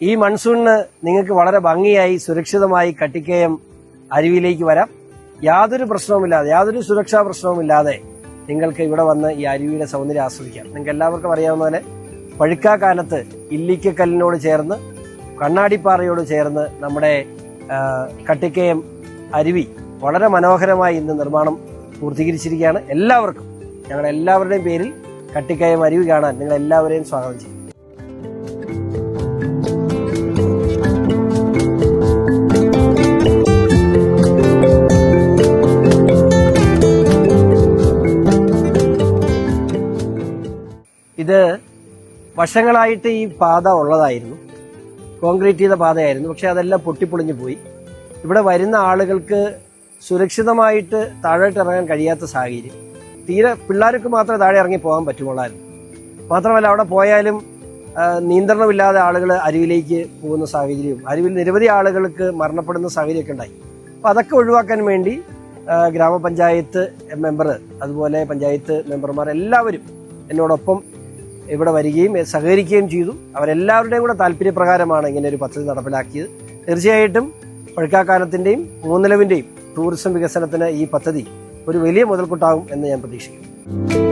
ഈ മൺസൂണിന് നിങ്ങൾക്ക് വളരെ ഭംഗിയായി സുരക്ഷിതമായി കട്ടിക്കയം അരുവിയിലേക്ക് വരാം. യാതൊരു പ്രശ്നവുമില്ലാതെ, യാതൊരു സുരക്ഷാ പ്രശ്നവുമില്ലാതെ നിങ്ങൾക്ക് ഇവിടെ വന്ന് ഈ അരുവിയുടെ സൗന്ദര്യം ആസ്വദിക്കാം. നിങ്ങൾക്ക് എല്ലാവർക്കും അറിയാവുന്ന പോലെ പഴുക്കാക്കാനത്ത് ഇല്ലിക്കക്കല്ലിനോട് ചേർന്ന് കണ്ണാടിപ്പാറയോട് ചേർന്ന് നമ്മുടെ കട്ടിക്കയം അരുവി വളരെ മനോഹരമായി ഇന്ന് നിർമ്മാണം പൂർത്തീകരിച്ചിരിക്കുകയാണ്. എല്ലാവർക്കും ഞങ്ങളുടെ എല്ലാവരുടെയും പേരിൽ കട്ടിക്കയം അരുവി കാണാൻ നിങ്ങൾ എല്ലാവരെയും സ്വാഗതം ചെയ്യും. ഇത് വർഷങ്ങളായിട്ട് ഈ പാത ഉള്ളതായിരുന്നു, കോൺക്രീറ്റ് ചെയ്ത പാതയായിരുന്നു. പക്ഷെ അതെല്ലാം പൊട്ടിപ്പൊളിഞ്ഞു പോയി. ഇവിടെ വരുന്ന ആളുകൾക്ക് സുരക്ഷിതമായിട്ട് താഴോട്ട് ഇറങ്ങാൻ കഴിയാത്ത സാഹചര്യം. തീരെ പിള്ളേർക്ക് മാത്രമേ താഴെ ഇറങ്ങി പോകാൻ പറ്റുള്ളായിരുന്നു. മാത്രമല്ല അവിടെ പോയാലും നിയന്ത്രണമില്ലാതെ ആളുകൾ അരുവിലേക്ക് പോകുന്ന സാഹചര്യവും, അരുവിൽ നിരവധി ആളുകൾക്ക് മരണപ്പെടുന്ന സാഹചര്യമൊക്കെ ഉണ്ടായി. അപ്പോൾ അതൊക്കെ ഒഴിവാക്കാൻ വേണ്ടി ഗ്രാമപഞ്ചായത്ത് മെമ്പർ, അതുപോലെ പഞ്ചായത്ത് മെമ്പർമാർ എല്ലാവരും എന്നോടൊപ്പം ഇവിടെ വരികയും സഹകരിക്കുകയും ചെയ്തു. അവരെല്ലാവരുടെയും കൂടെ താല്പര്യപ്രകാരമാണ് ഇങ്ങനെ ഒരു പദ്ധതി നടപ്പിലാക്കിയത്. തീർച്ചയായിട്ടും പഴുക്കാക്കാനത്തിന്റെയും മൂന്നിലവിന്റെയും ടൂറിസം വികസനത്തിന് ഈ പദ്ധതി ഒരു വലിയ മുതൽക്കൂട്ടാകും എന്ന് ഞാൻ പ്രതീക്ഷിക്കുന്നു.